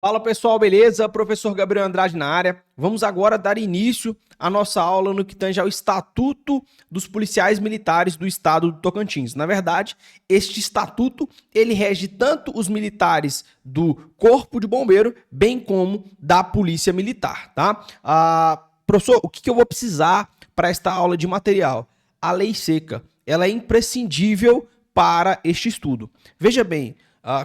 Fala pessoal, beleza? Professor Gabriel Andrade na área. Vamos agora dar início à nossa aula no que tange ao Estatuto dos Policiais Militares do Estado do Tocantins. Na verdade, este estatuto ele rege tanto os militares do Corpo de Bombeiro, bem como da Polícia Militar, tá? Professor, o que eu vou precisar para esta aula de material? A lei seca, ela é imprescindível para este estudo. Veja bem,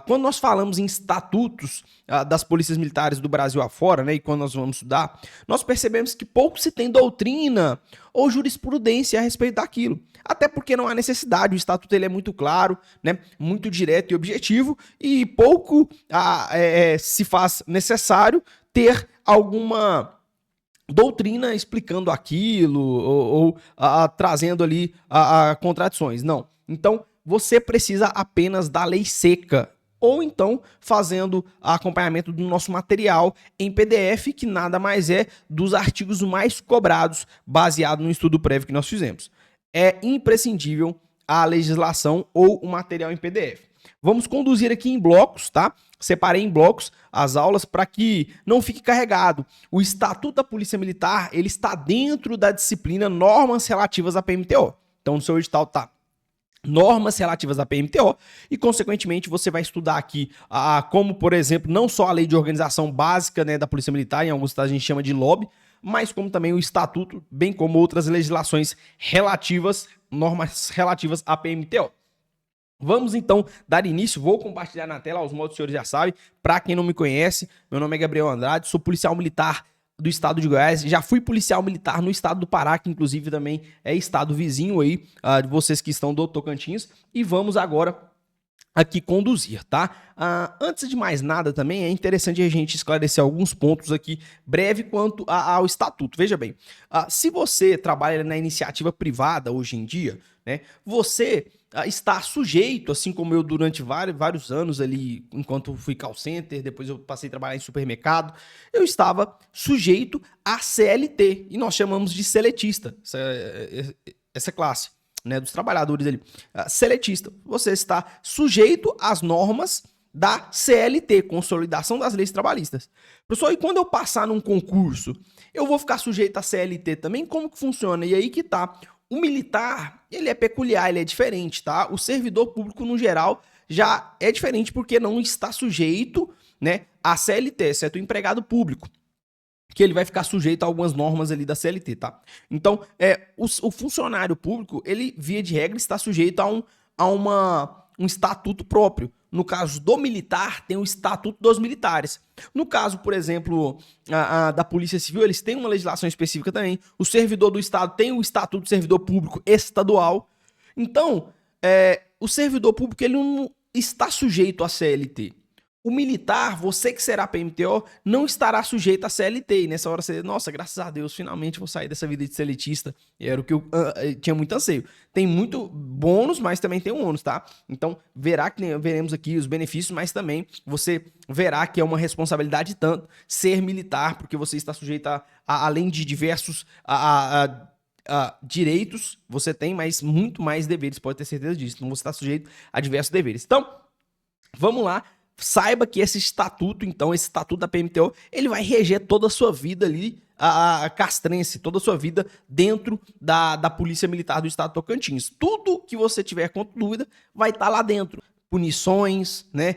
quando nós falamos em estatutos das polícias militares do Brasil afora, né, e quando nós vamos estudar, nós percebemos que pouco se tem doutrina ou jurisprudência a respeito daquilo. Até porque não há necessidade, o estatuto ele é muito claro, né, muito direto e objetivo, e pouco se faz necessário ter alguma doutrina explicando aquilo ou trazendo ali contradições. Não. Então, você precisa apenas da lei seca ou então fazendo acompanhamento do nosso material em PDF, que nada mais é dos artigos mais cobrados, baseado no estudo prévio que nós fizemos. É imprescindível a legislação ou o material em PDF. Vamos conduzir aqui em blocos, tá? Separei em blocos as aulas para que não fique carregado. O Estatuto da Polícia Militar, ele está dentro da disciplina Normas Relativas à PMTO. Então, no seu edital tá normas relativas à PMTO e, consequentemente, você vai estudar aqui como, por exemplo, não só a lei de organização básica, né, da Polícia Militar, em alguns estados a gente chama de LOB, mas como também o estatuto, bem como outras legislações relativas, normas relativas à PMTO. Vamos então dar início, vou compartilhar na tela, aos modos os senhores já sabem. Para quem não me conhece, meu nome é Gabriel Andrade, sou policial militar do estado de Goiás, já fui policial militar no estado do Pará, que inclusive também é estado vizinho aí, de vocês que estão do Tocantins, e vamos agora aqui conduzir, tá? Antes de mais nada também é interessante a gente esclarecer alguns pontos aqui, breve quanto ao estatuto. Veja bem, se você trabalha na iniciativa privada hoje em dia, né, você está sujeito, assim como eu durante vários anos ali, enquanto fui call center, depois eu passei a trabalhar em supermercado, eu estava sujeito a CLT, e nós chamamos de seletista, essa classe, né, dos trabalhadores ali, seletista. Você está sujeito às normas da CLT, Consolidação das Leis Trabalhistas. Professor, e quando eu passar num concurso, eu vou ficar sujeito à CLT também? Como que funciona? E aí que tá. O militar, ele é peculiar, ele é diferente, tá? O servidor público, no geral, já é diferente porque não está sujeito, né, à CLT, exceto o empregado público, que ele vai ficar sujeito a algumas normas ali da CLT, tá? Então, o funcionário público, ele, via de regra, está sujeito a um estatuto próprio. No caso do militar, tem o Estatuto dos Militares. No caso, por exemplo, da Polícia Civil, eles têm uma legislação específica também. O servidor do Estado tem o Estatuto do Servidor Público Estadual. Então, o servidor público ele não está sujeito à CLT. O militar, você que será PMTO, não estará sujeito à CLT. E nessa hora você, nossa, graças a Deus, finalmente vou sair dessa vida de seletista. Era o que eu tinha muito anseio. Tem muito bônus, mas também tem um ônus, tá? Então, veremos aqui os benefícios, mas também você verá que é uma responsabilidade tanto ser militar, porque você está sujeito além de diversos direitos, você tem, mas muito mais deveres, pode ter certeza disso. Então, você está sujeito a diversos deveres. Então, vamos lá. Saiba que esse estatuto, então, esse estatuto da PMTO, ele vai reger toda a sua vida ali, a castrense, toda a sua vida dentro da Polícia Militar do Estado de Tocantins. Tudo que você tiver com dúvida vai estar lá dentro. Punições, né?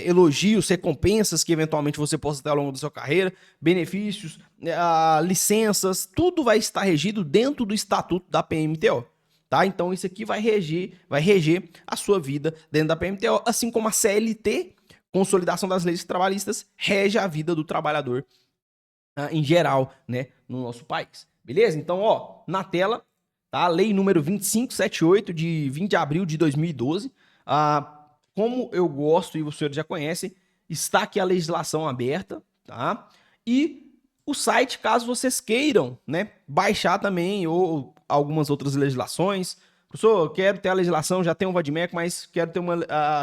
Elogios, recompensas que eventualmente você possa ter ao longo da sua carreira, benefícios, licenças, tudo vai estar regido dentro do estatuto da PMTO. Tá? Então isso aqui vai reger a sua vida dentro da PMTO, assim como a CLT, Consolidação das Leis Trabalhistas, rege a vida do trabalhador em geral, né, no nosso país. Beleza? Então, ó, na tela, tá? A lei número 2578 de 20 de abril de 2012. Como eu gosto e os senhores já conhecem, está aqui a legislação aberta, tá? E o site, caso vocês queiram, né, baixar também ou algumas outras legislações. Professor, quero ter a legislação, já tenho um Vadimeco, mas quero ter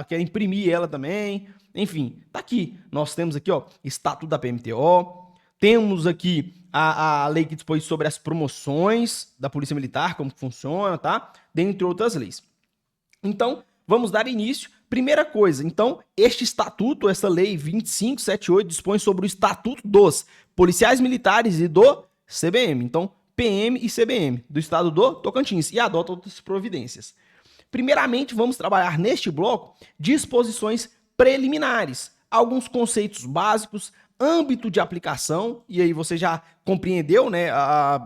quero imprimir ela também. Enfim, tá aqui. Nós temos aqui, ó, Estatuto da PMTO, Temos aqui a lei que dispõe sobre as promoções da Polícia Militar, como funciona, tá? Dentre outras leis. Então, vamos dar início. Primeira coisa, então, este estatuto, essa lei 2578, dispõe sobre o estatuto dos policiais militares e do CBM. Então, PM e CBM, do estado do Tocantins, e adota outras providências. Primeiramente, vamos trabalhar neste bloco disposições preliminares, alguns conceitos básicos, âmbito de aplicação, e aí você já compreendeu, né,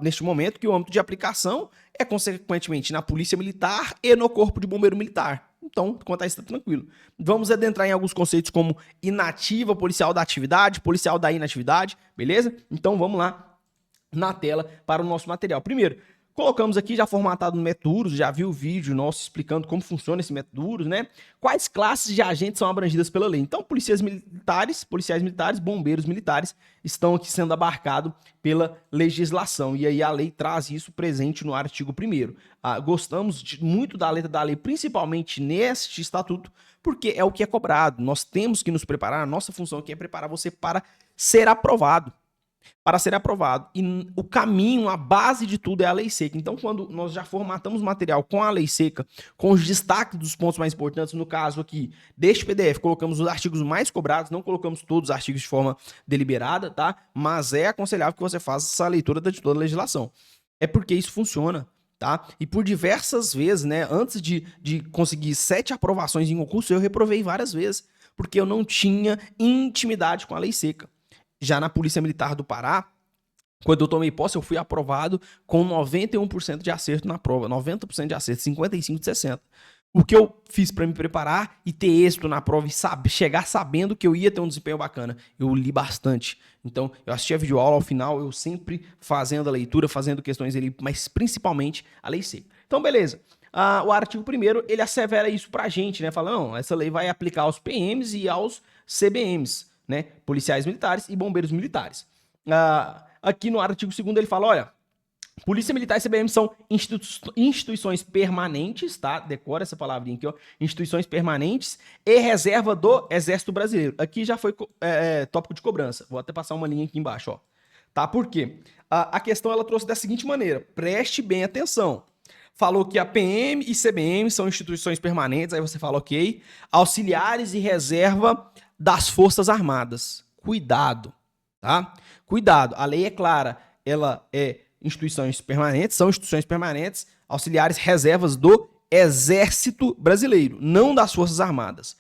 neste momento, que o âmbito de aplicação é, consequentemente, na Polícia Militar e no Corpo de Bombeiro Militar. Então, quanto a isso, tá tranquilo. Vamos adentrar em alguns conceitos como inativa, policial da atividade, policial da inatividade, beleza? Então, vamos lá na tela para o nosso material. Primeiro, colocamos aqui já formatado no Métodos, já viu o vídeo nosso explicando como funciona esse Métodos, né? Quais classes de agentes são abrangidas pela lei. Então, policiais militares, bombeiros militares estão aqui sendo abarcados pela legislação. E aí a lei traz isso presente no artigo 1º. Gostamos muito da letra da lei, principalmente neste estatuto, porque é o que é cobrado. Nós temos que nos preparar, a nossa função aqui é preparar você para ser aprovado. Para ser aprovado. E o caminho, a base de tudo é a lei seca. Então, quando nós já formatamos o material com a lei seca, com os destaques dos pontos mais importantes, no caso aqui deste PDF, colocamos os artigos mais cobrados, não colocamos todos os artigos de forma deliberada, tá? Mas é aconselhável que você faça essa leitura de toda a legislação. É porque isso funciona, tá? E por diversas vezes, né? Antes de conseguir 7 aprovações em concurso, eu reprovei várias vezes, porque eu não tinha intimidade com a lei seca. Já na Polícia Militar do Pará, quando eu tomei posse, eu fui aprovado com 91% de acerto na prova, 90% de acerto, 55% de 60%. O que eu fiz para me preparar e ter êxito na prova e chegar sabendo que eu ia ter um desempenho bacana? Eu li bastante. Então, eu assisti a videoaula ao final, eu sempre fazendo a leitura, fazendo questões ali, mas principalmente a lei seca. Então, beleza. O artigo 1º, ele assevera isso pra gente, né? Fala, não, essa lei vai aplicar aos PMs e aos CBMs. Né, policiais militares e bombeiros militares. Aqui no artigo 2º ele fala, olha, Polícia Militar e CBM são instituições permanentes, tá? Decora essa palavrinha aqui, ó. Instituições permanentes e reserva do Exército Brasileiro. Aqui já foi tópico de cobrança. Vou até passar uma linha aqui embaixo, ó. Tá? Por quê? A questão ela trouxe da seguinte maneira, preste bem atenção. Falou que a PM e CBM são instituições permanentes, aí você fala, ok, auxiliares e reserva das Forças Armadas. Cuidado, tá? Cuidado, a lei é clara, ela é instituições permanentes, são instituições permanentes, auxiliares, reservas do Exército Brasileiro, não das Forças Armadas.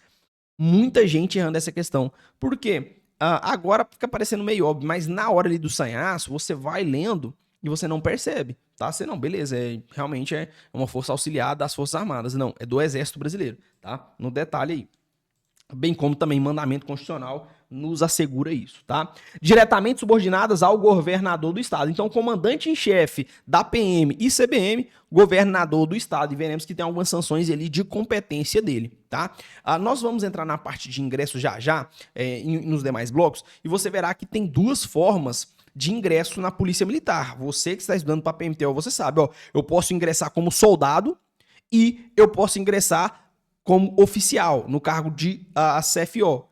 Muita gente errando essa questão. Por quê? Agora fica parecendo meio óbvio, mas na hora ali do sanhaço, você vai lendo e você não percebe, tá? Você não, beleza, realmente é uma força auxiliar das Forças Armadas. Não, é do Exército Brasileiro, tá? No detalhe aí. Bem como também mandamento constitucional nos assegura isso, tá? Diretamente subordinadas ao governador do estado. Então, comandante em chefe da PM e CBM, governador do estado. E veremos que tem algumas sanções ali de competência dele, tá? Nós vamos entrar na parte de ingresso já, nos demais blocos, e você verá que tem duas formas de ingresso na Polícia Militar. Você que está estudando para PMTO, você sabe, ó, eu posso ingressar como soldado e eu posso ingressar como oficial, no cargo de CFO,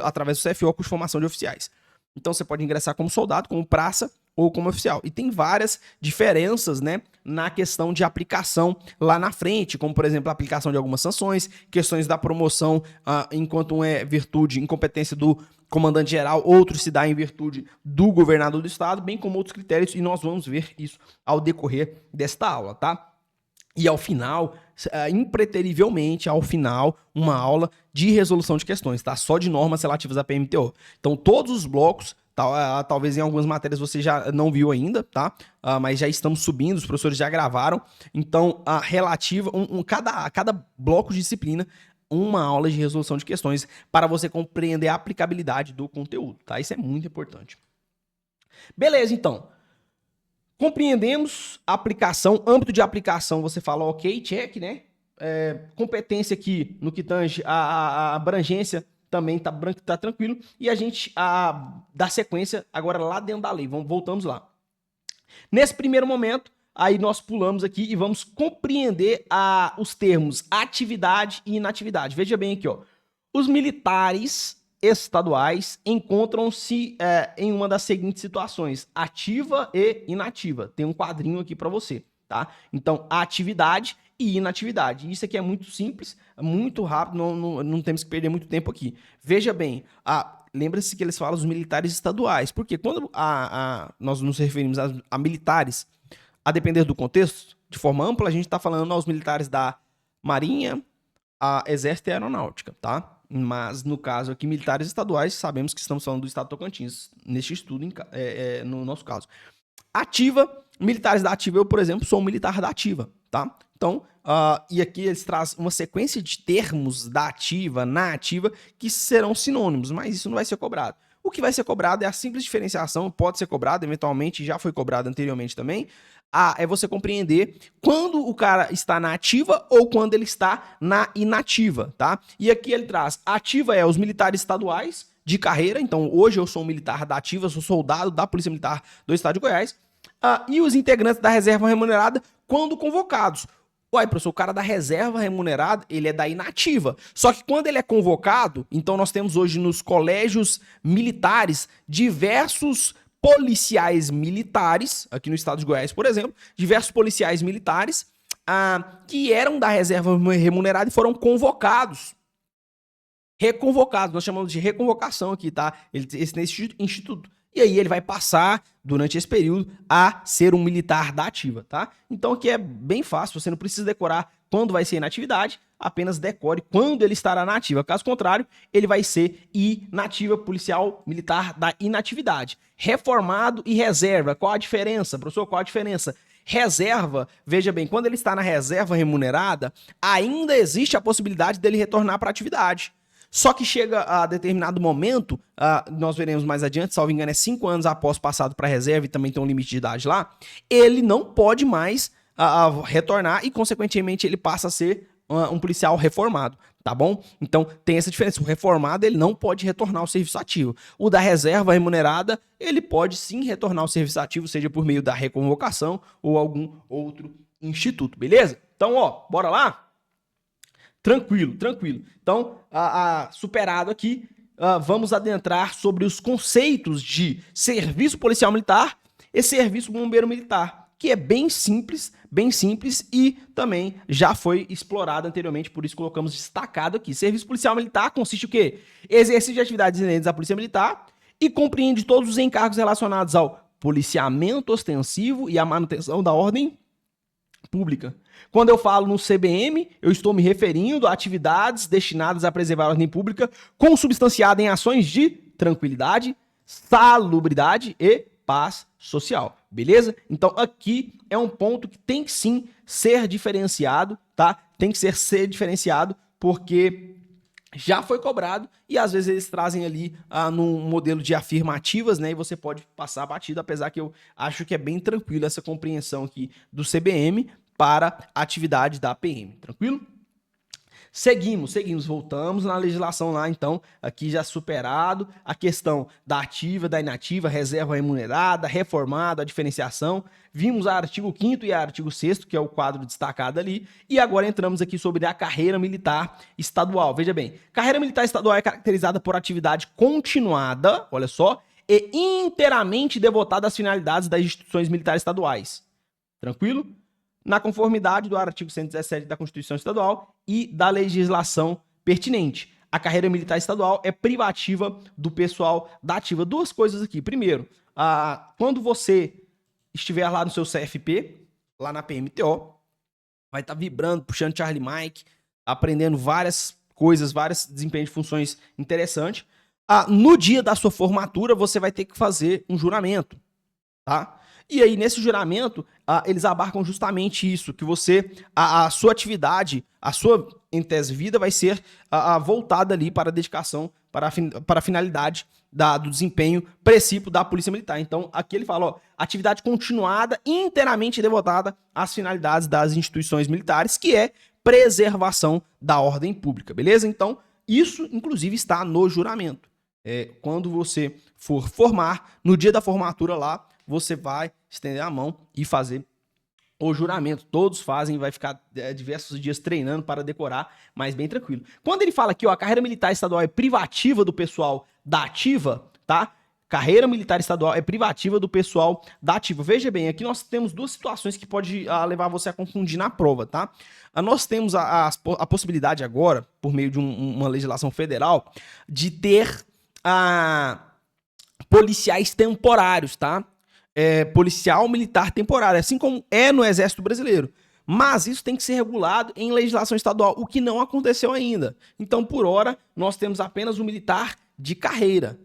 através do CFO, curso de formação de oficiais. Então você pode ingressar como soldado, como praça ou como oficial. E tem várias diferenças, né, na questão de aplicação lá na frente, como por exemplo a aplicação de algumas sanções, questões da promoção enquanto um é virtude, incompetência do comandante geral, outro se dá em virtude do governador do estado, bem como outros critérios, e nós vamos ver isso ao decorrer desta aula, tá? E ao final, impreterivelmente, ao final, uma aula de resolução de questões, tá? Só de normas relativas à PMTO. Então, todos os blocos, talvez em algumas matérias você já não viu ainda, tá? Mas já estamos subindo, os professores já gravaram. Então, cada bloco de disciplina, uma aula de resolução de questões para você compreender a aplicabilidade do conteúdo, tá? Isso é muito importante. Beleza, então. Compreendemos a aplicação, âmbito de aplicação, você fala ok, check, né? Competência aqui no que tange a abrangência também tá tranquilo. E a gente dá sequência agora lá dentro da lei. Voltamos lá. Nesse primeiro momento, aí nós pulamos aqui e vamos compreender os termos atividade e inatividade. Veja bem aqui, ó. Os militares estaduais encontram-se em uma das seguintes situações: ativa e inativa. Tem um quadrinho aqui para você, tá? Então, atividade e inatividade. Isso aqui é muito simples, muito rápido, não temos que perder muito tempo aqui. Veja bem, lembra-se que eles falam os militares estaduais, porque quando nós nos referimos a militares, a depender do contexto, de forma ampla, a gente está falando aos militares da Marinha, a Exército e a Aeronáutica, tá? Mas no caso aqui, militares estaduais, sabemos que estamos falando do estado de Tocantins, neste estudo, no nosso caso. Ativa, militares da ativa, eu, por exemplo, sou um militar da ativa, tá? Então, e aqui eles trazem uma sequência de termos da ativa, na ativa, que serão sinônimos, mas isso não vai ser cobrado. O que vai ser cobrado é a simples diferenciação, pode ser cobrado, eventualmente já foi cobrado anteriormente também, é você compreender quando o cara está na ativa ou quando ele está na inativa, tá? E aqui ele traz, ativa é os militares estaduais de carreira, então hoje eu sou um militar da ativa, sou soldado da Polícia Militar do Estado de Goiás, e os integrantes da reserva remunerada quando convocados. Uai, professor, o cara da reserva remunerada, ele é da inativa. Só que quando ele é convocado, então nós temos hoje nos colégios militares diversos policiais militares, aqui no estado de Goiás, por exemplo, diversos policiais militares que eram da reserva remunerada e foram convocados. Reconvocados, nós chamamos de reconvocação aqui, tá? Nesse instituto. E aí ele vai passar, durante esse período, a ser um militar da ativa, tá? Então aqui é bem fácil, você não precisa decorar quando vai ser inatividade, apenas decore quando ele estará na ativa. Caso contrário, ele vai ser inativa, policial militar da inatividade. Reformado e reserva, qual a diferença? Professor, qual a diferença? Reserva, veja bem, quando ele está na reserva remunerada, ainda existe a possibilidade dele retornar para a atividade. Só que chega a determinado momento, nós veremos mais adiante, salvo engano, é 5 anos após passado para a reserva e também tem um limite de idade lá, ele não pode mais retornar e, consequentemente, ele passa a ser um policial reformado, tá bom? Então, tem essa diferença. O reformado, ele não pode retornar ao serviço ativo. O da reserva remunerada, ele pode sim retornar ao serviço ativo, seja por meio da reconvocação ou algum outro instituto, beleza? Então, bora lá? Tranquilo, tranquilo. Então, superado aqui, vamos adentrar sobre os conceitos de serviço policial militar e serviço bombeiro militar, que é bem simples e também já foi explorado anteriormente, por isso colocamos destacado aqui. Serviço policial militar consiste o quê? Exercício de atividades inerentes da Polícia Militar e compreende todos os encargos relacionados ao policiamento ostensivo e à manutenção da ordem pública. Quando eu falo no CBM, eu estou me referindo a atividades destinadas a preservar a ordem pública consubstanciada em ações de tranquilidade, salubridade e paz social, beleza? Então aqui é um ponto que tem que sim ser diferenciado, tá? Tem que ser diferenciado porque já foi cobrado e às vezes eles trazem ali num modelo de afirmativas, né? E você pode passar batido, apesar que eu acho que é bem tranquilo essa compreensão aqui do CBM para a atividade da PM, tranquilo? Seguimos, voltamos na legislação lá, então, aqui já superado a questão da ativa, da inativa, reserva remunerada, reformado, a diferenciação. Vimos o artigo 5º e o artigo 6º, que é o quadro destacado ali, e agora entramos aqui sobre a carreira militar estadual. Veja bem, carreira militar estadual é caracterizada por atividade continuada, olha só, e inteiramente devotada às finalidades das instituições militares estaduais. Tranquilo? Na conformidade do artigo 117 da Constituição Estadual e da legislação pertinente. A carreira militar estadual é privativa do pessoal da ativa. Duas coisas aqui. Primeiro, quando você estiver lá no seu CFP, lá na PMTO, vai estar vibrando, puxando Charlie Mike, aprendendo várias coisas, vários desempenhos de funções interessantes. No dia da sua formatura, você vai ter que fazer um juramento, tá? E aí, nesse juramento, eles abarcam justamente isso, que você, a sua atividade, a sua, em tese, vida vai ser voltada ali para a dedicação, para a finalidade do desempenho precípio da Polícia Militar. Então, aqui ele fala, atividade continuada, inteiramente devotada às finalidades das instituições militares, que é preservação da ordem pública, beleza? Então, isso, inclusive, está no juramento. Quando você for formar, no dia da formatura lá, você vai estender a mão e fazer o juramento. Todos fazem, vai ficar diversos dias treinando para decorar, mas bem tranquilo. Quando ele fala aqui, ó, a carreira militar estadual é privativa do pessoal da ativa, tá? Carreira militar estadual é privativa do pessoal da ativa. Veja bem, aqui nós temos duas situações que pode levar você a confundir na prova, tá? Nós temos a possibilidade agora, por meio de uma legislação federal, de ter policiais temporários, tá? Policial militar temporário, assim como é no Exército Brasileiro. Mas isso tem que ser regulado em legislação estadual, o que não aconteceu ainda. Então, por hora, nós temos apenas o militar de carreira,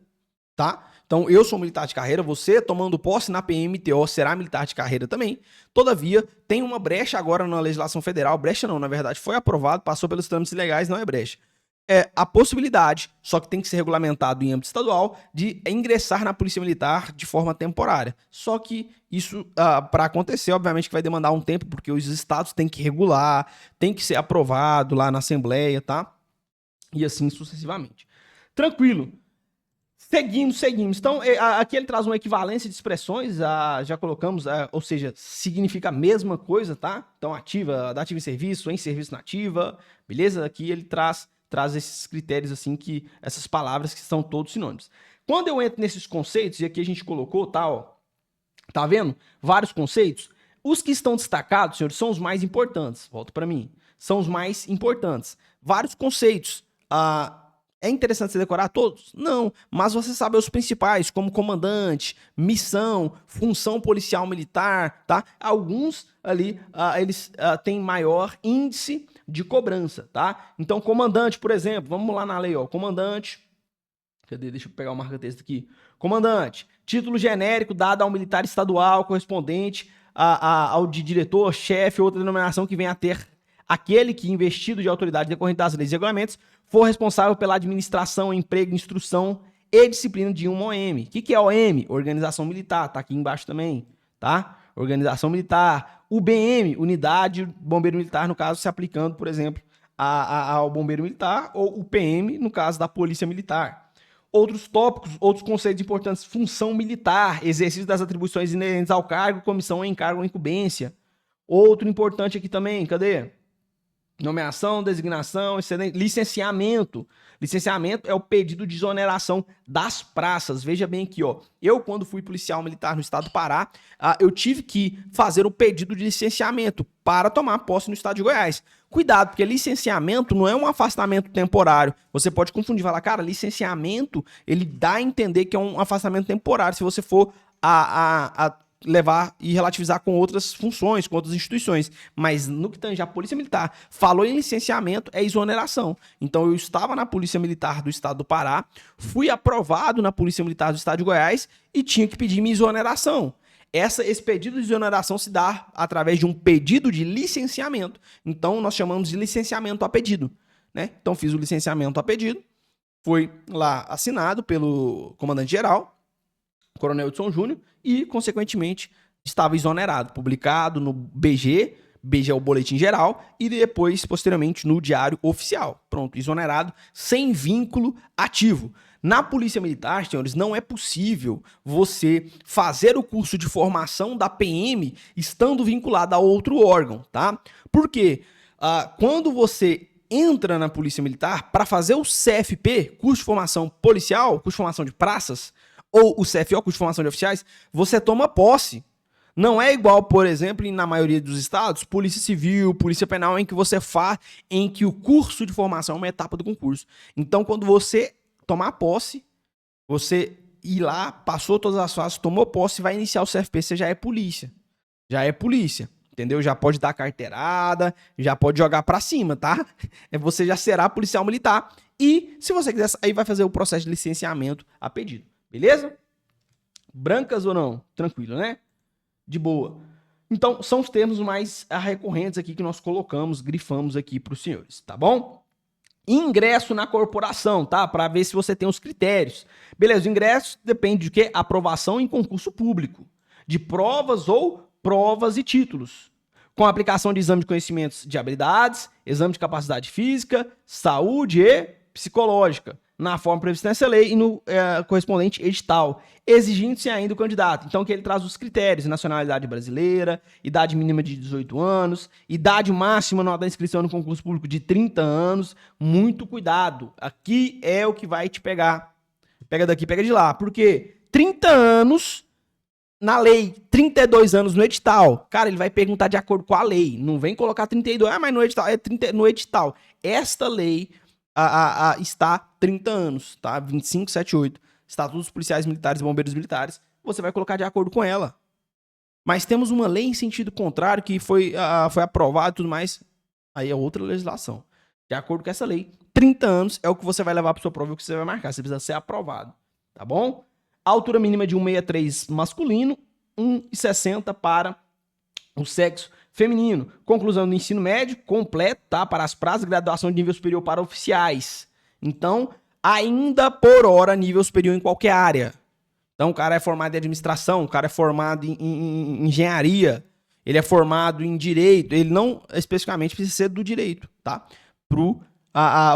tá? Então, eu sou militar de carreira, você, tomando posse na PMTO, será militar de carreira também. Todavia, tem uma brecha agora na legislação federal. Brecha não, na verdade, foi aprovado, passou pelos trâmites legais, não é brecha. É a possibilidade, só que tem que ser regulamentado em âmbito estadual, de ingressar na Polícia Militar de forma temporária. Só que isso, para acontecer, obviamente que vai demandar um tempo, porque os estados têm que regular, tem que ser aprovado lá na Assembleia, tá? E assim sucessivamente. Tranquilo. Seguimos. Então, aqui ele traz uma equivalência de expressões, já colocamos, ou seja, significa a mesma coisa, tá? Então, ativa, da ativa em serviço na ativa, beleza? Aqui ele traz esses critérios, assim, que essas palavras que são todos sinônimos. Quando eu entro nesses conceitos, e aqui a gente colocou, tá, ó, tá vendo? Vários conceitos. Os que estão destacados, senhores, são os mais importantes. Volta para mim. São os mais importantes. Vários conceitos. É interessante você decorar todos? Não, mas você sabe os principais, como comandante, missão, função policial militar, tá? Alguns ali, eles têm maior índice de cobrança, tá? Então, comandante, por exemplo, vamos lá na lei, ó, comandante, cadê? Deixa eu pegar o marca-texto aqui. Comandante, título genérico dado ao militar estadual correspondente ao de diretor, chefe, outra denominação que venha a ter aquele que, investido de autoridade decorrente das leis e regulamentos, for responsável pela administração, emprego, instrução e disciplina de uma OM. O que é OM? Organização Militar, tá aqui embaixo também, tá? Organização Militar. UBM, Unidade Bombeiro Militar, no caso, se aplicando, por exemplo, ao Bombeiro Militar, ou o PM, no caso da Polícia Militar. Outros tópicos, outros conceitos importantes: função militar, exercício das atribuições inerentes ao cargo, comissão, encargo ou incumbência. Outro importante aqui também, cadê? Nomeação, designação, licenciamento. Licenciamento é o pedido de exoneração das praças. Veja bem aqui, ó. Eu, quando fui policial militar no estado do Pará, eu tive que fazer o pedido de licenciamento para tomar posse no estado de Goiás. Cuidado, porque licenciamento não é um afastamento temporário. Você pode confundir, falar, cara, licenciamento, ele dá a entender que é um afastamento temporário, se você for levar e relativizar com outras funções, com outras instituições. Mas no que tange a Polícia Militar, falou em licenciamento, é exoneração. Então eu estava na Polícia Militar do estado do Pará, fui aprovado na Polícia Militar do estado de Goiás e tinha que pedir minha exoneração. Esse pedido de exoneração se dá através de um pedido de licenciamento. Então nós chamamos de licenciamento a pedido, né? Então fiz o licenciamento a pedido, foi lá assinado pelo comandante-geral, Coronel Edson Júnior, e, consequentemente, estava exonerado, publicado no BG é o Boletim Geral, e depois, posteriormente, no Diário Oficial. Pronto, exonerado, sem vínculo ativo. Na Polícia Militar, senhores, não é possível você fazer o curso de formação da PM estando vinculado a outro órgão, tá? Por quê? Quando você entra na Polícia Militar, para fazer o CFP, curso de formação policial, curso de formação de praças, ou o CFO, curso de formação de oficiais, você toma posse. Não é igual, por exemplo, na maioria dos estados, Polícia Civil, Polícia Penal, em que o curso de formação é uma etapa do concurso. Então, quando você tomar posse, você ir lá, passou todas as fases, tomou posse, vai iniciar o CFP, você já é polícia. Já é polícia, entendeu? Já pode dar carteirada, já pode jogar pra cima, tá? Você já será policial militar. E, se você quiser, aí vai fazer o processo de licenciamento a pedido. Beleza? Brancas ou não? Tranquilo, né? De boa. Então, são os termos mais recorrentes aqui que nós colocamos, grifamos aqui para os senhores, tá bom? Ingresso na corporação, tá? Para ver se você tem os critérios. Beleza, o ingresso depende de quê? Aprovação em concurso público, de provas ou provas e títulos, com aplicação de exame de conhecimentos de habilidades, exame de capacidade física, saúde e psicológica, na forma prevista nessa lei e no correspondente edital, exigindo-se ainda o candidato. Então, que ele traz os critérios: nacionalidade brasileira, idade mínima de 18 anos, idade máxima na hora da inscrição no concurso público de 30 anos. Muito cuidado. Aqui é o que vai te pegar. Pega daqui, pega de lá. Por quê? 30 anos na lei, 32 anos no edital. Cara, ele vai perguntar de acordo com a lei. Não vem colocar 32. Ah, mas no edital é 30, no edital. Esta lei está 30 anos, tá? 2578. Estatuto dos Policiais Militares e Bombeiros Militares. Você vai colocar de acordo com ela. Mas temos uma lei em sentido contrário que foi aprovada e tudo mais. Aí é outra legislação. De acordo com essa lei, 30 anos é o que você vai levar para sua prova e o que você vai marcar. Você precisa ser aprovado, tá bom? Altura mínima de 1,63 masculino, 1,60 para o sexo feminino. Conclusão do ensino médio completo, tá? Para as praças, graduação de nível superior para oficiais. Então, ainda por hora, nível superior em qualquer área. Então, o cara é formado em administração, o cara é formado em engenharia, ele é formado em direito, ele não especificamente precisa ser do direito, tá? Pro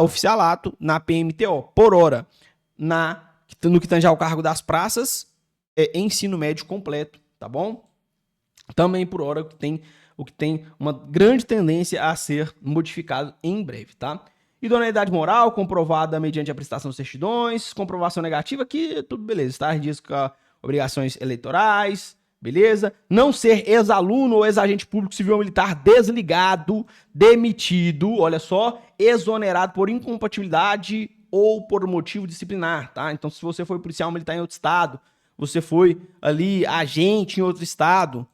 oficialato na PMTO, por hora. No que tange ao cargo das praças, é ensino médio completo, tá bom? Também por hora, o que tem uma grande tendência a ser modificado em breve, tá? Idoneidade moral, comprovada mediante a prestação de certidões, comprovação negativa, aqui tudo beleza, tá? Diz com obrigações eleitorais, beleza? Não ser ex-aluno ou ex-agente público civil ou militar desligado, demitido, olha só, exonerado por incompatibilidade ou por motivo disciplinar, tá? Então, se você foi policial militar em outro estado, você foi ali agente em outro estado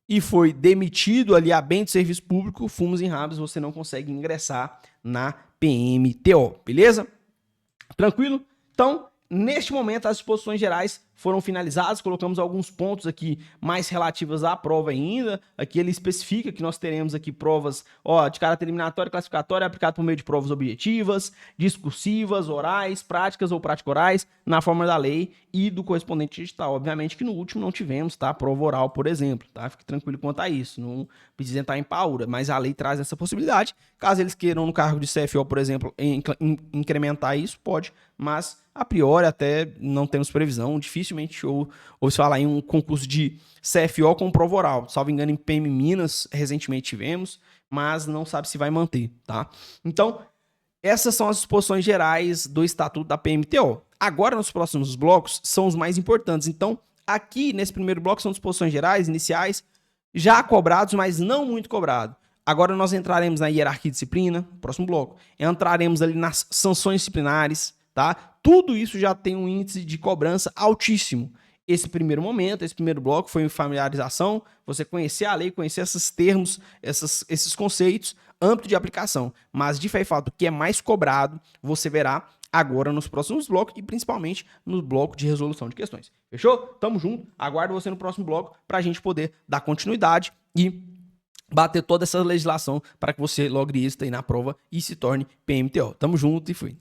e foi demitido ali a bem de serviço público, fumos em rabos, você não consegue ingressar na PMTO, beleza? Tranquilo? Então, neste momento, as disposições gerais foram finalizadas, colocamos alguns pontos aqui mais relativos à prova ainda. Aqui ele especifica que nós teremos aqui provas de caráter eliminatório, classificatório, aplicado por meio de provas objetivas, discursivas, orais, práticas ou prático-orais, na forma da lei e do correspondente digital. Obviamente que no último não tivemos, tá? Prova oral, por exemplo, tá? Fique tranquilo quanto a isso, não precisa entrar em paura, mas a lei traz essa possibilidade. Caso eles queiram no cargo de CFO, por exemplo, incrementar isso, pode, mas a priori até não temos previsão, dificilmente ou se falar em um concurso de CFO com prova oral. Salvo engano, em PM Minas, recentemente tivemos, mas não sabe se vai manter, tá? Então, essas são as disposições gerais do Estatuto da PMTO. Agora, nos próximos blocos, são os mais importantes. Então, aqui, nesse primeiro bloco, são disposições gerais, iniciais, já cobrados, mas não muito cobrados. Agora nós entraremos na hierarquia de disciplina, próximo bloco. Entraremos ali nas sanções disciplinares, tá? Tudo isso já tem um índice de cobrança altíssimo. Esse primeiro momento, esse primeiro bloco foi familiarização, você conhecer a lei, conhecer esses termos, esses conceitos, âmbito de aplicação. Mas de fato, o que é mais cobrado, você verá agora nos próximos blocos e principalmente no bloco de resolução de questões. Fechou? Tamo junto, aguardo você no próximo bloco para a gente poder dar continuidade e bater toda essa legislação para que você logre êxito aí na prova e se torne PMTO. Tamo junto e fui.